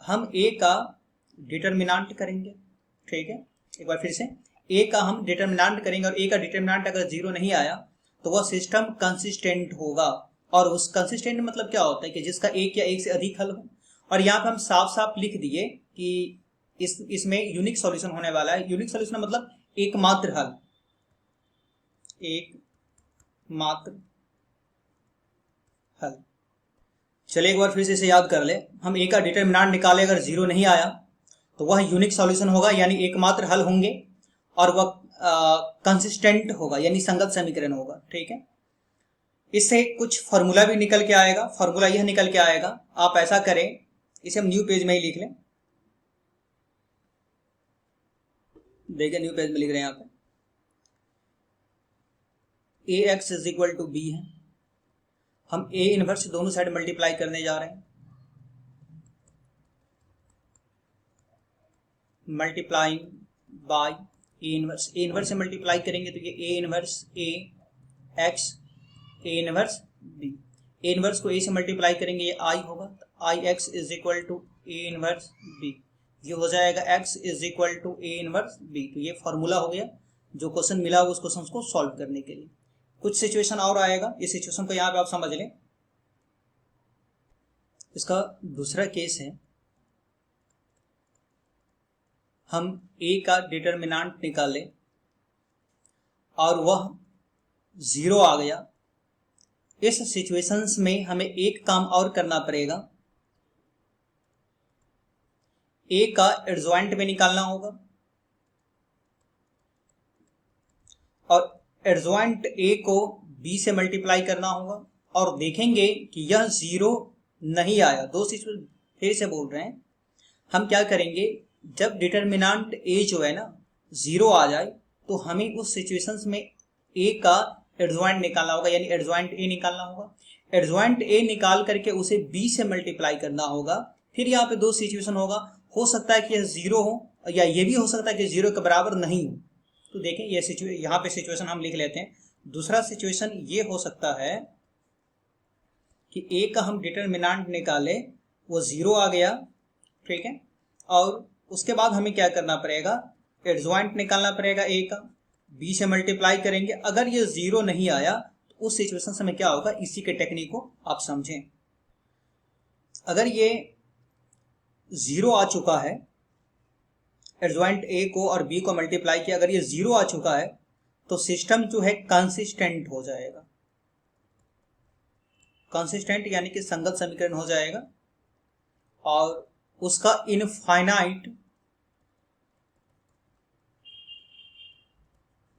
हम ए का डिटरमिनेंट करेंगे, ठीक है, एक बार फिर से ए का हम डिटरमिनेंट करेंगे और ए का डिटरमिनेंट अगर 0 नहीं आया तो वह सिस्टम कंसिस्टेंट होगा। और उस कंसिस्टेंट मतलब क्या होता है कि जिसका एक या एक से अधिक हल हो। और यहाँ पे हम साफ साफ लिख दिए कि इसमें यूनिक सॉल्यूशन होने वाला है। यूनिक सॉल्यूशन मतलब एकमात्र हल, एकमात्र मात्र हल। चलिए एक बार फिर से इसे याद कर ले। हम ए का डिटरमिनेंट निकाले, अगर 0 नहीं आया तो वह यूनिक सॉल्यूशन होगा, यानी एकमात्र हल होंगे, और वह कंसिस्टेंट होगा, यानी संगत समीकरण होगा। ठीक है, इससे कुछ फॉर्मूला भी निकल के आएगा। फॉर्मूला यह निकल के आएगा, आप ऐसा करें, इसे हम न्यू पेज में ही लिख लें। देखिए न्यू पेज में लिख रहे हैं यहाँ पे, A X is equal to B है। हम ए इनवर्स दोनों साइड मल्टीप्लाई करने जा रहे हैं। Multiplying by A inverse, A inverse से मल्टीप्लाई करेंगे तो ये A inverse A X, A inverse B. A inverse को ए से मल्टीप्लाई करेंगे ये आई होगा, तो I X is equal to A inverse B. ये हो जाएगा X is equal to A inverse B. तो ये फॉर्मूला हो गया जो क्वेश्चन मिला उस क्वेश्चन को सॉल्व करने के लिए। कुछ सिचुएशन और आएगा, इस सिचुएशन को यहाँ पे आप समझ लें। इसका दूसरा केस है, हम ए का डिटरमिनेंट निकाले और वह 0 आ गया। इस सिचुएशंस में हमें एक काम और करना पड़ेगा, ए का एडजॉइंट में निकालना होगा, और एडजॉइंट ए को बी से मल्टीप्लाई करना होगा, और देखेंगे कि यह 0 नहीं आया। दो सिचुएशन फिर से बोल रहे हैं, हम क्या करेंगे, जब डिटरमिनेंट ए जो है ना 0 आ जाए तो हमें उस सिचुएशंस में ए का एडजॉइंट निकालना होगा, यानी एडजॉइंट ए निकालना होगा। एडजॉइंट ए निकाल करके उसे बी से मल्टीप्लाई करना होगा। फिर यहाँ पे दो सिचुएशन होगा, हो सकता है कि यह 0 हो, या ये भी हो सकता है कि 0 के बराबर नहीं हो। तो देखें ये यहाँ पे सिचुएशन हम लिख लेते हैं। दूसरा सिचुएशन ये हो सकता है कि ए का हम डिटरमिनेंट निकाले, वो 0 आ गया, ठीक है, और उसके बाद हमें क्या करना पड़ेगा, एडजॉइंट निकालना पड़ेगा ए का, बी से मल्टीप्लाई करेंगे। अगर ये 0 नहीं आया तो उस सिचुएशन से हमें क्या होगा, इसी के टेक्निक को आप समझें। अगर ये 0 आ चुका है, एडजॉइंट ए को और बी को मल्टीप्लाई किया, अगर ये 0 आ चुका है तो सिस्टम जो है कंसिस्टेंट हो जाएगा। कंसिस्टेंट यानी कि संगत समीकरण हो जाएगा, और उसका इनफाइनाइट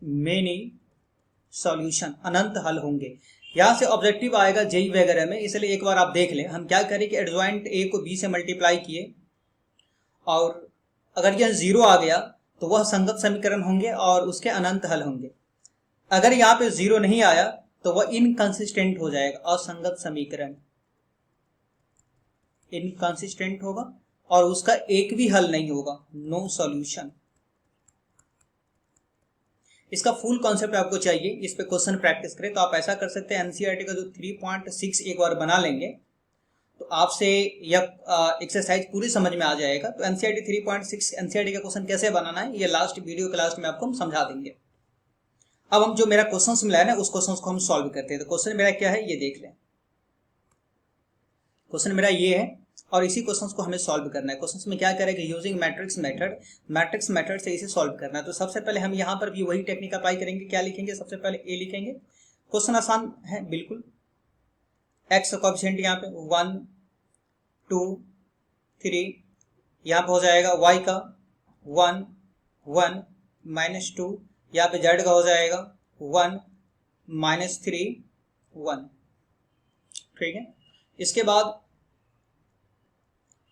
मेनी सॉल्यूशन, अनंत हल होंगे। यहां से ऑब्जेक्टिव आएगा जेई वगैरह में, इसलिए एक बार आप देख लें। हम क्या करें कि एडजॉइंट ए को बी से मल्टीप्लाई किए, और अगर यह 0 आ गया तो वह संगत समीकरण होंगे और उसके अनंत हल होंगे। अगर यहाँ पे 0 नहीं आया तो वह इनकंसिस्टेंट हो जाएगा, असंगत समीकरण, इनकंसिस्टेंट होगा, और उसका एक भी हल नहीं होगा, नो सॉल्यूशन। इसका फुल कॉन्सेप्ट आपको चाहिए, इस पे क्वेश्चन प्रैक्टिस करें, तो आप ऐसा कर सकते हैं, एनसीईआरटी का जो 3.6 एक बार बना लेंगे तो आपसे यह एक्सरसाइज पूरी समझ में आ जाएगा। तो एनसीईआरटी 3.6 एनसीईआरटी का क्वेश्चन कैसे बनाना है, ये लास्ट वीडियो के लास्ट में आपको हम समझा देंगे। अब हम जो मेरा क्वेश्चन मिला है ना, उस क्वेश्चन को हम सॉल्व करते हैं। तो क्वेश्चन मेरा क्या है ये देख लें। क्वेश्चन मेरा ये है और इसी क्वेश्चन को हमें सॉल्व करना है। क्वेश्चन में क्या करेंगे, using matrix method, matrix method से इसे सॉल्व करना है। तो सबसे पहले हम यहाँ पर भी वही टेक्निक अप्लाई करेंगे। क्या लिखेंगे, सबसे पहले ए लिखेंगे। क्वेश्चन आसान है बिल्कुल। एक्स का कोएफिशिएंट यहाँ पे 1 2 3, यहाँ पे हो जाएगा y का 1 1 -2, यहाँ पे z का हो जाएगा 1 -3 1, ठीक है। इसके बाद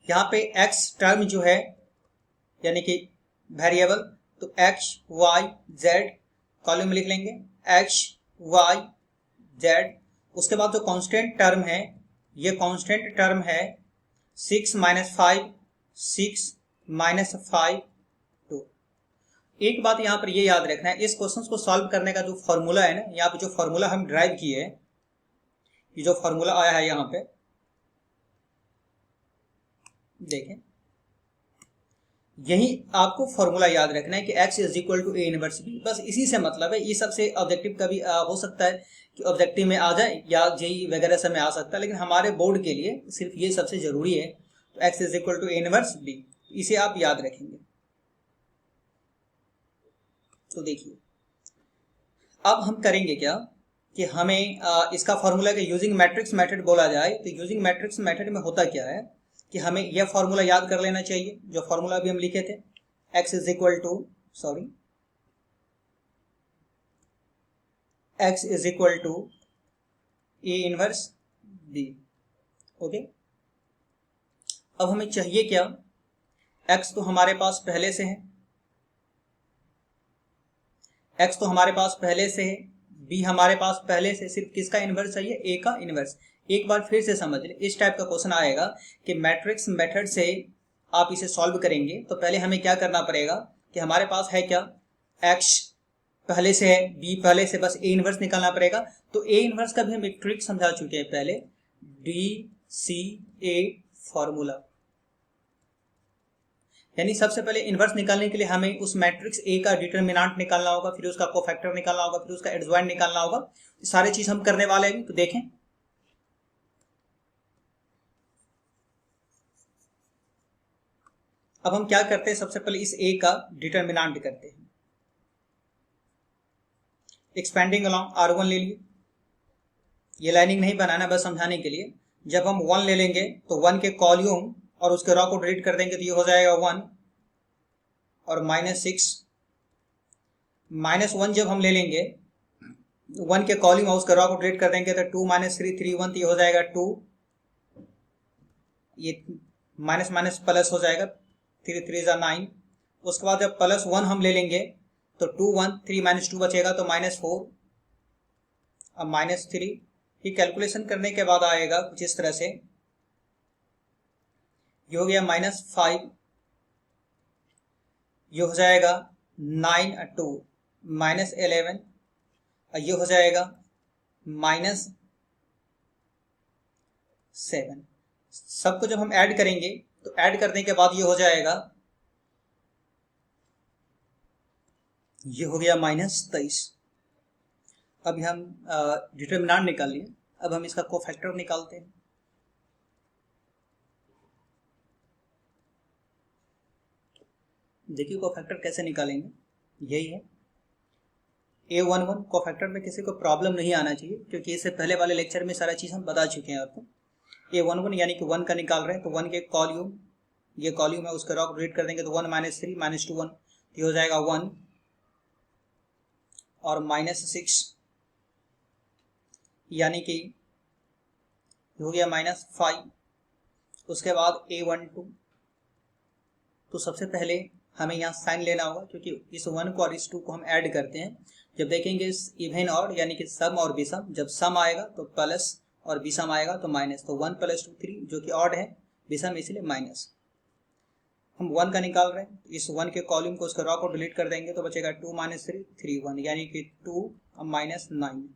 यहाँ पे x टर्म जो है यानी कि वेरिएबल, तो x y z कॉलम में लिख लेंगे, x y z। उसके बाद जो कांस्टेंट टर्म है, ये कांस्टेंट टर्म है 6 - 5 6 - 5 2। एक बात यहाँ पर ये याद रखना है, इस क्वेश्चन को सॉल्व करने का जो फॉर्मूला है ना, यहाँ पे जो फॉर्मूला हम ड्राइव किए, ये जो फॉर्मूला आया है यहाँ पे देखें, यही आपको फॉर्मूला याद रखना है कि x is equal to A inverse B. बस इसी से मतलब है। ये सबसे ऑब्जेक्टिव का भी हो सकता है कि ऑब्जेक्टिव में आ जाए या जेई वगैरह से में आ सकता है, लेकिन हमारे बोर्ड के लिए सिर्फ ये सबसे जरूरी है। तो x is equal to A inverse B, इसे आप याद रखेंगे। तो देखिए अब हम करेंगे क्या, कि हमें इसका फॉर्मूला के यूजिंग मैट्रिक्स मेथड बोला जाए, तो यूजिंग मैट्रिक्स मेथड में होता क्या है कि हमें यह फॉर्मूला याद कर लेना चाहिए, जो फॉर्मूला भी हम लिखे थे, x is equal to A inverse B. Okay, अब हमें चाहिए क्या, x तो हमारे पास पहले से है, x तो हमारे पास पहले से है, b हमारे पास पहले से, सिर्फ किसका इनवर्स चाहिए, a का इनवर्स। एक बार फिर से समझ ले, इस टाइप का क्वेश्चन आएगा कि मैट्रिक्स मेथड से आप इसे सॉल्व करेंगे तो पहले हमें क्या करना पड़ेगा कि हमारे पास है क्या, x पहले से है, b पहले से, बस a इनवर्स निकालना पड़ेगा। तो a इनवर्स का भी हम एक ट्रिक समझा चुके हैं पहले, DCA फॉर्मूला, यानी सबसे पहले इनवर्स निकालने के लिए हमें उस मैट्रिक्स ए का डिटरमिनेंट निकालना होगा, फिर उसका कोफैक्टर निकालना होगा, फिर उसका एडजॉइंट निकालना होगा। सारे चीज हम करने वाले हैं, तो देखें। अब हम क्या करते हैं, सबसे पहले इस ए का डिटरमिनेंट करते हैं। एक्सपेंडिंग अलॉन्ग R1 ले लिए, ये लाइनिंग नहीं बनाना, बस समझाने के लिए। जब हम 1 ले लेंगे तो 1 के कॉल्यूम और उसके रॉ को डिलीट कर देंगे तो ये हो जाएगा 1 और -6। -1 जब हम ले लेंगे, 1 के कॉल्यूम और उसके रॉ को डिलीट कर देंगे तो 2 - 3 3 1, तो ये हो जाएगा 2, ये माइनस माइनस प्लस हो जाएगा, 3 3 9। उसके बाद जब +1 हम ले लेंगे तो 2 1 3 -2 बचेगा तो -4 अब -3। ये कैलकुलेशन करने के बाद आएगा कुछ इस तरह से, ये हो गया -5, ये हो जाएगा 9 2 -11, ये हो जाएगा -7। सबको जब हम ऐड करेंगे तो ऐड करने के बाद ये हो जाएगा, ये हो गया -23। अभी हम डिटरमिनेंट निकाल लिए, अब हम इसका कोफैक्टर निकालते हैं। देखिए कोफैक्टर कैसे निकालेंगे, यही है A11। कोफैक्टर में किसी को प्रॉब्लम नहीं आना चाहिए, क्योंकि इससे पहले वाले लेक्चर में सारा चीज़ हम बता चुके हैं आपको। A11 यानी कि 1 का निकाल रहे हैं, तो 1 के कॉल्यूम, ये कॉल्यूम है, उसका रॉ को डिलीट कर देंगे तो 1 -3 -2 1, ये हो जाएगा 1 और -6, यानी कि हो गया -5। उसके बाद A12, तो सबसे पहले हमें यहाँ साइन लेना होगा, क्योंकि इस 1 को और इस 2 को हम ऐड करते हैं। जब देखेंगे इस इवन और यानी कि सम और विषम, जब सम आएगा तो प्लस और विषम आएगा तो माइनस, तो 1 + 2 3, जो कि ऑड है, विषम इसलिए माइनस। हम 1 का निकाल रहे हैं, इस 1 के कॉलम को, उसके रॉ को डिलीट कर देंगे तो बचेगा 2 - 3 3 1, यानी कि 2 -9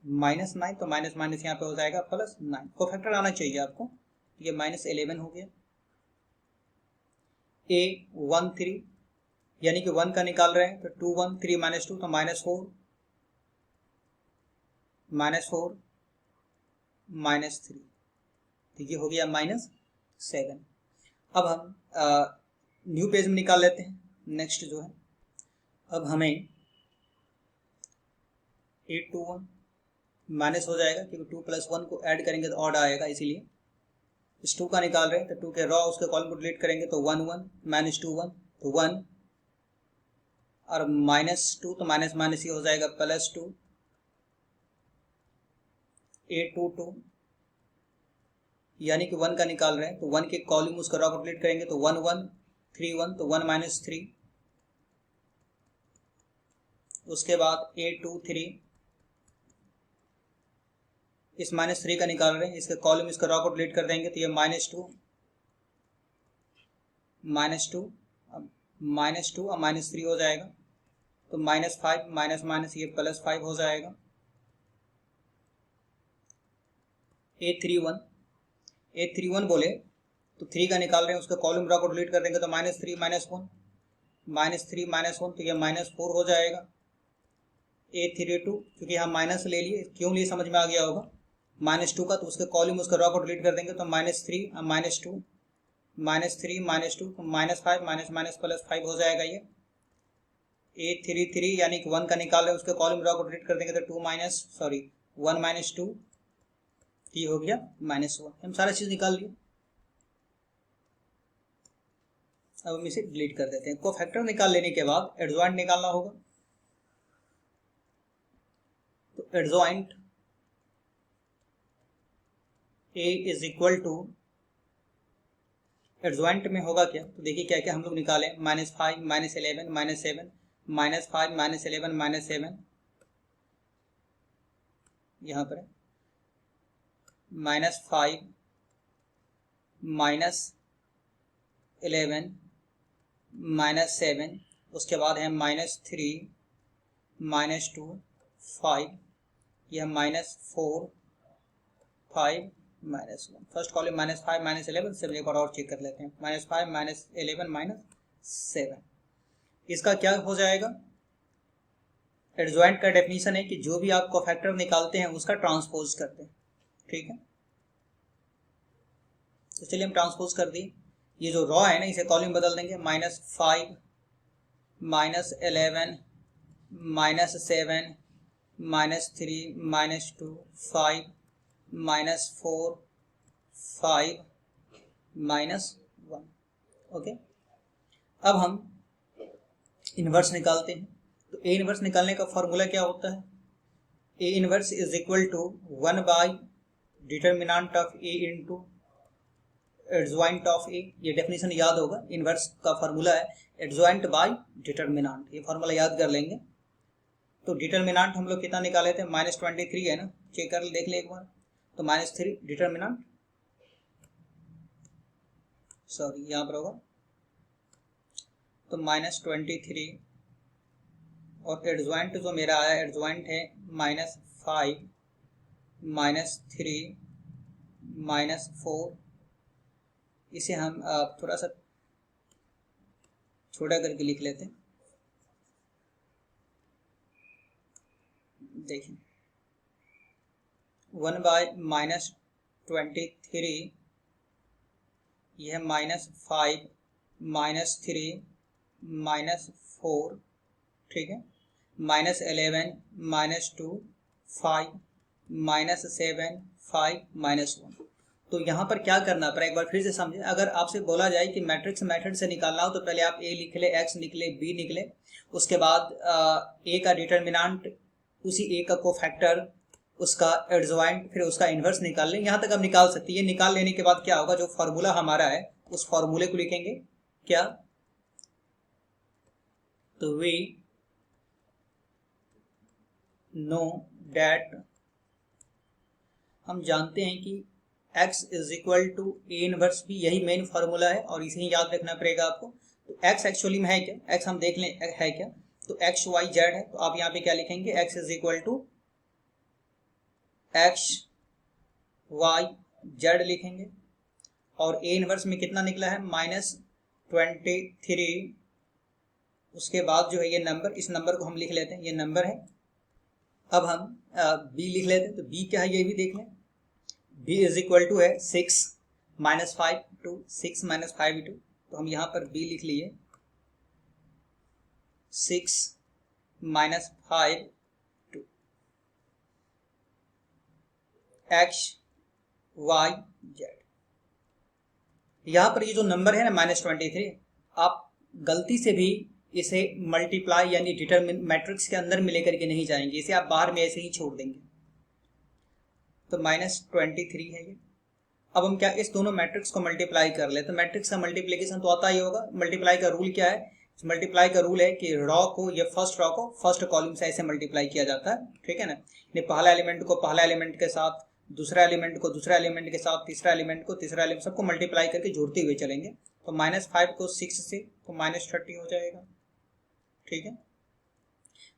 -9, तो माइनस माइनस यहाँ पे हो जाएगा +9। कोफैक्टर आना चाहिए आपको, ये -11 हो गया। A13 यानी कि 1 का निकाल रहे हैं तो 2 1 3 -2, तो -4 -3, तो ये हो गया -7। अब हम न्यू पेज में निकाल लेते हैं। नेक्स्ट जो है, अब हमें A21 माइनस हो जाएगा, क्योंकि 2 + 1 को ऐड करेंगे तो ऑड आएगा, इसीलिए। इस 2 का निकाल रहे हैं तो 2 के रॉ उसके कॉलम को डिलीट करेंगे तो 1 1 -2 1, तो 1 और -2, तो माइनस माइनस ये हो जाएगा +2। A22 यानी कि 1 का निकाल रहे हैं तो 1 के कॉलम उसका रॉ को डिलीट करेंगे तो 1 1 3 1, तो 1 -3। उसके बाद A23, इस -3 का निकाल रहे हैं, इसके कॉलम इसका रॉ को डिलीट कर देंगे तो ये -2 अब -2 और -3 हो जाएगा, तो -5 माइनस माइनस ये +5 हो जाएगा। A31 बोले तो 3 का निकाल रहे हैं, उसका कॉलम रॉ को डिलीट कर देंगे तो -3 -1 -3 -1, तो ये -4 हो जाएगा। A32, क्योंकि हम माइनस ले लिए, क्यों लिए समझ में आ गया होगा, -2 का, तो उसके कॉलम उसका रॉ को डिलीट कर देंगे तो -3 -2 -3 -2, तो -5 माइनस माइनस +5 हो जाएगा ये। A33 यानी कि 1 का निकाल रहे हैं, उसके कॉलम रो को डिलीट कर देंगे तो 1 माइनस 2, ये हो गया -1। हम सारा चीज निकाल लिया। अब हम इसे डिलीट कर देते हैं। कोफैक्टर निकाल लेने के बाद एडजॉइंट निकालना होगा। तो adjoint A is equal to, adjoint में होगा क्या, तो देखिए क्या क्या हम लोग निकाले, -5 -11 -7, -5 -11 -7, यहाँ पर -5 -11 -7, उसके बाद है -3 -2 5, यह -4 5 -1। फर्स्ट कॉलम -5 -11 7, एक बार और चेक कर लेते हैं, -5 -11 -7। इसका क्या हो जाएगा, एडजॉइंट का डेफिनेशन है कि जो भी आप कोफैक्टर निकालते हैं उसका ट्रांसपोज करते हैं, ठीक है। तो चलिए हम ट्रांसपोज कर दिए। ये जो रॉ है ना, इसे कॉलम बदल देंगे, -5 -11 -7 -3 -2 5 -4 5 -1। ओके, अब हम इनवर्स निकालते हैं। तो ए इनवर्स निकालने का फॉर्मूला क्या होता है, A inverse is equal to 1 by determinant of A into adjoint of A. ये डेफिनेशन याद होगा, इनवर्स का फॉर्मूला है एडजॉइंट बाई डिटर्मिनेंट, ये फॉर्मूला याद कर लेंगे। तो डिटर्मिनेंट हम लोग कितना निकाले थे, -23 है ना, चेक कर देख ले एक बार। तो -3 डिटर्मिनेंट, सॉरी यहाँ पर होगा, तो -23 और एडजॉइंट जो मेरा आया, एडजॉइंट है -5 -3 -4। इसे हम थोड़ा सा छोटा करके लिख लेते हैं। देखिए 1 बाय -23, यह -5 -3 -4, ठीक है, -11 -2 5 -7 5 -1। तो यहाँ पर क्या करना पड़ा, एक बार फिर से समझे। अगर आपसे बोला जाए कि मैट्रिक्स मेथड से निकालना हो तो पहले आप ए लिख ले, एक्स निकले, बी निकले, उसके बाद ए का डिटर्मिनेंट, उसी ए का कोफैक्टर, उसका एडजॉइंट, फिर उसका इनवर्स निकाल लें। यहाँ तक आप निकाल सकते हैं। ये निकाल लेने के बाद क्या होगा, जो फॉर्मूला हमारा है उस फॉर्मूले को लिखेंगे क्या, तो वी नो डैट, हम जानते हैं कि x is equal to A inverse B, यही मेन फार्मूला है और इसे ही याद रखना पड़ेगा आपको। तो x एक्चुअली में है क्या, x हम देख लें है क्या, तो x y z है, तो आप यहाँ पे क्या लिखेंगे, x is equal to x y z लिखेंगे। और ए इनवर्स में कितना निकला है, -23। उसके बाद जो है ये नंबर, इस नंबर को हम लिख लेते हैं, ये नंबर है। अब हम b लिख लेते हैं, तो b क्या है ये भी देख लें। b इज इक्वल टू है 6 -5 2, 6 -5 2, तो हम यहाँ पर b लिख लिए 6 -5 2, x y z। यहाँ पर ये जो नंबर है ना -23, आप गलती से भी इसे मल्टीप्लाई यानी डिटरमिन मैट्रिक्स के अंदर में लेकर के नहीं जाएंगे, इसे आप बाहर में ऐसे ही छोड़ देंगे। तो -23 है ये। अब हम क्या, इस दोनों मैट्रिक्स को मल्टीप्लाई कर ले, तो मैट्रिक्स का मल्टीप्लिकेशन तो आता ही होगा। मल्टीप्लाई का रूल क्या है, मल्टीप्लाई का रूल है कि रॉ को या फर्स्ट रॉ को फर्स्ट कॉलम से ऐसे मल्टीप्लाई किया जाता है, ठीक है ना। पहला एलिमेंट को पहला एलिमेंट के साथ, दूसरा एलिमेंट को दूसरा एलिमेंट के साथ, तीसरा एलिमेंट को तीसरा एलिमेंट, सबको मल्टीप्लाई करके जोड़ते हुए चलेंगे। तो -5 को 6 से तो -30 हो जाएगा, ठीक है।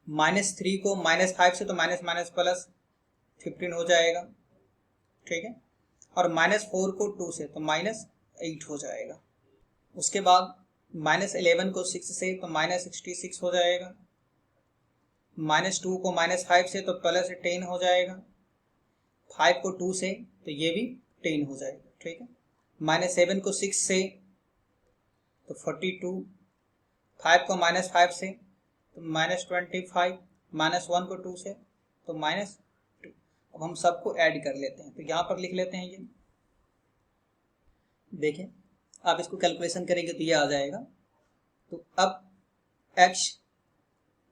-3 को -5 से तो माइनस प्लस 15 हो जाएगा, ठीक है। और -4 को 2 से तो -8 हो जाएगा। उसके बाद -11 को 6 से तो -66 हो जाएगा। -2 को -5 से तो +10 हो जाएगा। 5 को 2 से तो ये भी 10 हो जाएगा, ठीक है। -7 को 6 से तो 42, 5 को -5 से तो -25 -1 को 2 से तो -2। अब हम सबको ऐड कर लेते हैं, तो यहाँ पर लिख लेते हैं ये। देखें आप इसको कैलकुलेशन करेंगे तो ये आ जाएगा। तो अब x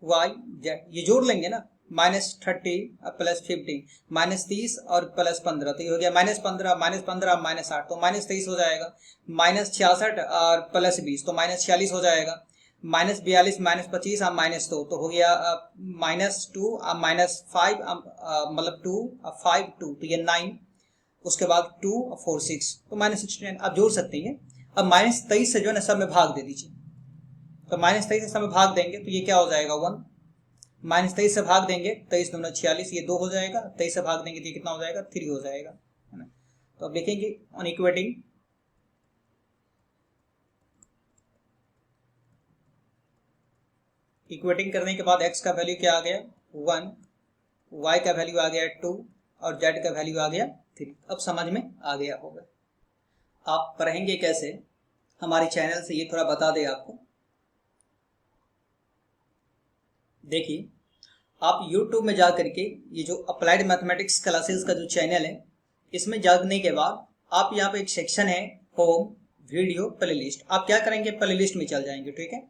y z ये जोड़ लेंगे ना, -30 +15 -30 और +15, तो ये हो गया -15 -8 तो -23 हो जाएगा। -66 और +20 तो -46 हो जाएगा। -42 -25 और -2 तो हो गया -2 -5 मतलब 2 5 2 तो ये 9, उसके बाद 2 4 6 तो -16 आप जोड़ सकते हैं। अब -23 से जो है ना सब में भाग दे दीजिए, तो -23 से सब में भाग देंगे तो ये क्या हो जाएगा 1। -23 से भाग देंगे 23 दूना 46, ये 2 हो जाएगा। 23 से भाग देंगे तो ये कितना हो जाएगा 3 हो जाएगा, है ना। तो अब देखेंगे ऑन इक्वेटिंग, इक्वेटिंग करने के बाद x का वैल्यू क्या आ गया 1, y का वैल्यू आ गया 2 और z का वैल्यू आ गया 3। अब समझ में आ गया होगा। आप पढ़ेंगे कैसे, हमारे चैनल से ये थोड़ा बता दें आपको। देखिए आप YouTube में जा करके ये जो अप्लाइड मैथमेटिक्स क्लासेस का जो चैनल है, इसमें जाने के बाद आप यहाँ पे एक सेक्शन है होम वीडियो प्लेलिस्ट, आप क्या करेंगे प्लेलिस्ट में चल जाएंगे, ठीक है।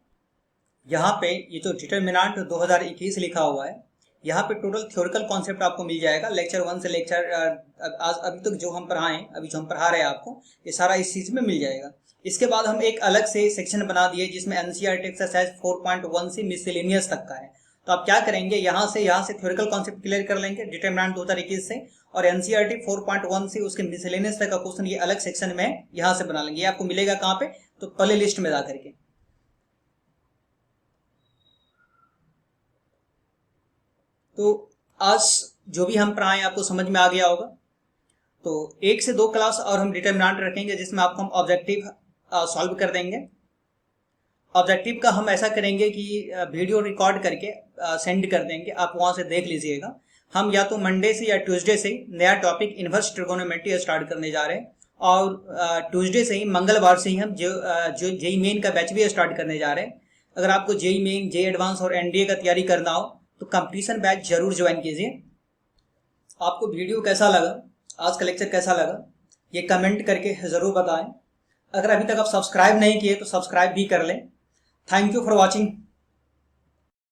यहाँ पे ये जो डिटरमिनेंट 2021 लिखा हुआ है, यहाँ पे टोटल थ्योरिकल कॉन्सेप्ट आपको मिल जाएगा। लेक्चर 1 से लेक्चर आज अभी तक जो हम पढ़ाए, अभी जो हम पढ़ा रहे हैं आपको, ये सारा इस चीज में मिल जाएगा। इसके बाद हम एक अलग से सेक्शन बना दिए जिसमें एनसीईआरटी एक्सरसाइज 4.1 से मिसलेनियस तक का है। तो आप क्या करेंगे, यहाँ से थ्योरिकल कॉन्सेप्ट क्लियर कर लेंगे डिटरमिनेंट 2021 से, और एनसीईआरटी 4.1 से उसके मिसलेनियस तक का क्वेश्चन ये अलग सेक्शन में यहाँ से बना लेंगे। ये आपको मिलेगा कहाँ पे, तो प्ले लिस्ट में जा करके। तो आज जो भी हम पढ़ाएं आपको समझ में आ गया होगा। तो 1 से 2 क्लास और हम डिटरमिनेंट रखेंगे जिसमें आपको हम ऑब्जेक्टिव सॉल्व कर देंगे। ऑब्जेक्टिव का हम ऐसा करेंगे कि वीडियो रिकॉर्ड करके सेंड कर देंगे, आप वहां से देख लीजिएगा। हम या तो मंडे से या ट्यूसडे से नया टॉपिक इनवर्स ट्रिगोनोमेट्री स्टार्ट करने जा रहे हैं, और ट्यूसडे से ही मंगलवार से ही हम जो जेई मेन का बैच भी स्टार्ट करने जा रहे हैं। अगर आपको जेई मेन, जेई एडवांस और एनडीए का तैयारी करना हो तो कंपटीशन बैच जरूर ज्वाइन कीजिए। आपको वीडियो कैसा लगा, आज का लेक्चर कैसा लगा, ये कमेंट करके जरूर बताएं। अगर अभी तक आप सब्सक्राइब नहीं किए तो सब्सक्राइब भी कर लें। Thank you for watching.